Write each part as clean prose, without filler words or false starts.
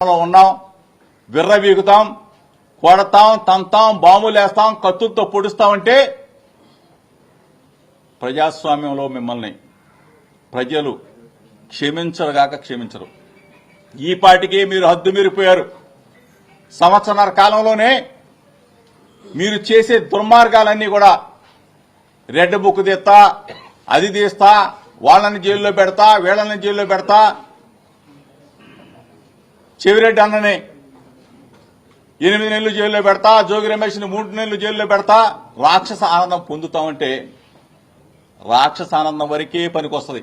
ఉన్నాం, విర్రవీగుతాం, కొడతాం, తంతాం, బాంబులేస్తాం, కత్తులతో పొడుస్తామంటే ప్రజాస్వామ్యంలో మిమ్మల్ని ప్రజలు క్షమించరుగాక క్షమించరు. ఈ పాటికి మీరు హద్దు మీరిపోయారు. సంవత్సరాల కాలంలోనే మీరు చేసే దుర్మార్గాలన్నీ కూడా రెడ్ బుక్ తీస్తా, అది తీస్తా, వాళ్ళని జైల్లో పెడతా, వీళ్ళని జైల్లో పెడతా, చెవిరెడ్డి అన్నని 8 నెలలు జైల్లో పెడతా, జోగి రమేష్ని 3 నెలలు జైల్లో పెడతా, రాక్షస ఆనందం పొందుతామంటే రాక్షస ఆనందం వరకే పనికొస్తుంది.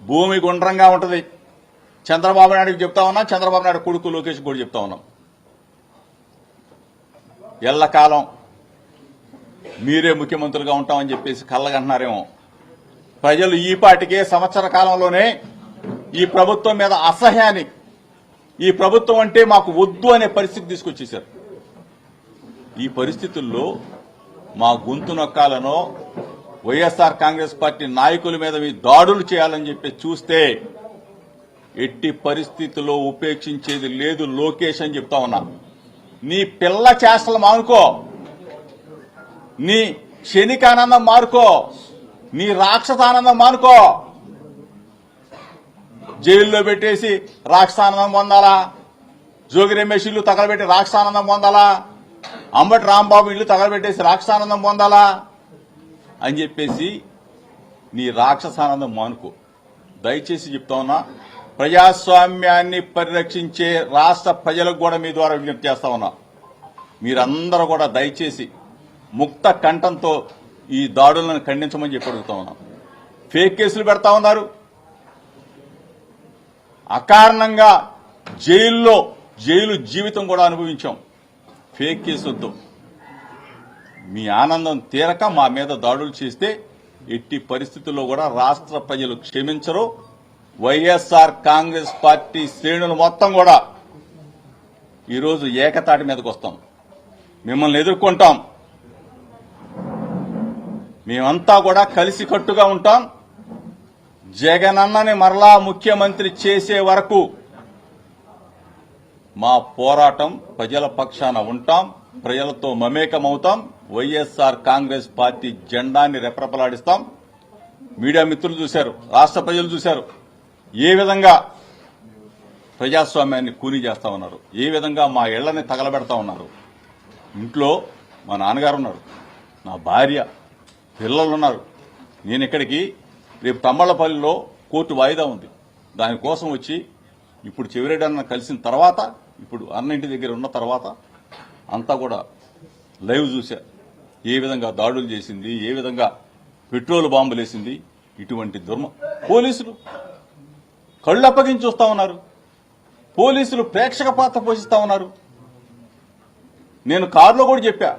భూమి గుండ్రంగా ఉంటుంది. చంద్రబాబు నాయుడుకి చెప్తా ఉన్నాం, చంద్రబాబు నాయుడు కొడుకు లోకేష్ కూడా చెప్తా ఉన్నాం. ఎల్లకాలం మీరే ముఖ్యమంత్రులుగా ఉంటామని చెప్పేసి కళ్ళగంటున్నారేమో. ప్రజలు ఈ పాటికే సంవత్సర కాలంలోనే ఈ ప్రభుత్వం మీద అసహ్యాన్ని, ఈ ప్రభుత్వం అంటే మాకు వద్దు అనే పరిస్థితి తీసుకొచ్చేశారు. ఈ పరిస్థితుల్లో మా గొంతు నొక్కాలనో వైఎస్ఆర్ కాంగ్రెస్ పార్టీ నాయకుల మీద మీ దాడులు చేయాలని చెప్పి చూస్తే ఎట్టి పరిస్థితుల్లో ఉపేక్షించేది లేదు లోకేష్ అని చెప్తా ఉన్నా. నీ పిల్ల చేష్టలు మానుకో, నీ క్షణికానందం మానుకో, నీ రాక్షసానందం మానుకో. జైల్లో పెట్టేసి రాక్షసానందం పొందాలా, జోగి రమేష్ ఇల్లు తగలబెట్టి రాక్షసానందం పొందాలా, అంబటి రాంబాబు ఇల్లు తగలబెట్టేసి రాక్షసానందం పొందాలా అని చెప్పేసి నీ రాక్షసానందం మానుకో. దయచేసి చెప్తా ఉన్నా, ప్రజాస్వామ్యాన్ని పరిరక్షించే రాష్ట్ర ప్రజలకు కూడా మీ ద్వారా విజ్ఞప్తి చేస్తా ఉన్నా. మీరందరూ కూడా దయచేసి ముక్త కంఠంతో ఈ దాడులను ఖండించమని చెప్పి అడుగుతా ఉన్నాం. ఫేక్ కేసులు పెడతా ఉన్నారు. అకారణంగా జైలు జీవితం కూడా అనుభవించాం ఫేక్ కేసులతో. మీ ఆనందం తీరక మా మీద దాడులు చేస్తే ఎట్టి పరిస్థితుల్లో కూడా రాష్ట్ర ప్రజలు క్షమించరు. వైఎస్ఆర్ కాంగ్రెస్ పార్టీ శ్రేణులు మొత్తం కూడా ఈరోజు ఏకతాటి మీదకి వస్తాం, మిమ్మల్ని ఎదుర్కొంటాం. మేమంతా కూడా కలిసికట్టుగా ఉంటాం. జగనన్నని మరలా ముఖ్యమంత్రి చేసే వరకు మా పోరాటం ప్రజల పక్షాన ఉంటాం, ప్రజలతో మమేకమవుతాం. వైఎస్ఆర్ కాంగ్రెస్ పార్టీ జెండాన్ని రెపరెపలాడిస్తాం. మీడియా మిత్రులు చూశారు, రాష్ట్ర ప్రజలు చూశారు ఏ విధంగా ప్రజాస్వామ్యాన్ని కూనీ చేస్తా ఉన్నారు, ఏ విధంగా మా ఇళ్లని తగలబెడతా ఉన్నారు. ఇంట్లో మా నాన్నగారు ఉన్నారు, నా భార్య, పిల్లలున్నారు. నేను ఇక్కడికి రేపు తమ్మళ్లపల్లిలో కోర్టు వాయిదా ఉంది, దానికోసం వచ్చి ఇప్పుడు చెవిరెడ్డి అన్న కలిసిన తర్వాత, ఇప్పుడు అన్నింటి దగ్గర ఉన్న తర్వాత అంతా కూడా లైవ్ చూశా. ఏ విధంగా దాడులు చేసింది, ఏ విధంగా పెట్రోల్ బాంబులు వేసింది. ఇటువంటి పోలీసులు కళ్ళు అప్పగించి చూస్తా ఉన్నారు. పోలీసులు ప్రేక్షక పాత్ర పోషిస్తా ఉన్నారు. నేను కారులో కూడా చెప్పా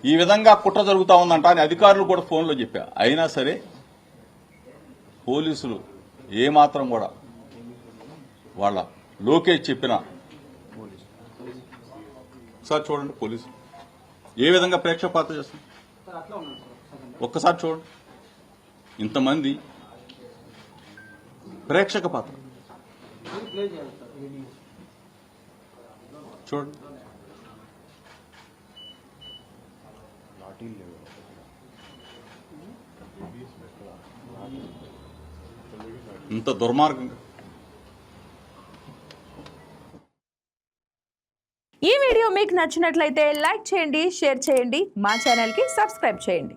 ఈ విధంగా కుట్ర జరుగుతా ఉందంట అని, అధికారులు కూడా ఫోన్లో చెప్పా. అయినా సరే పోలీసులు ఏమాత్రం కూడా వాళ్ళ లోకేష్ చెప్పిన ఒకసారి చూడండి పోలీసులు ఏ విధంగా ప్రేక్షక పాత్ర చేస్తుంది. ఒక్కసారి చూడండి, ఇంతమంది ప్రేక్షక పాత్ర చూడండి. ఇంత దుర్మార్గంగా. ఈ వీడియో మీకు నచ్చినట్లయితే లైక్ చేయండి, షేర్ చేయండి, మా ఛానల్కి సబ్స్క్రైబ్ చేయండి.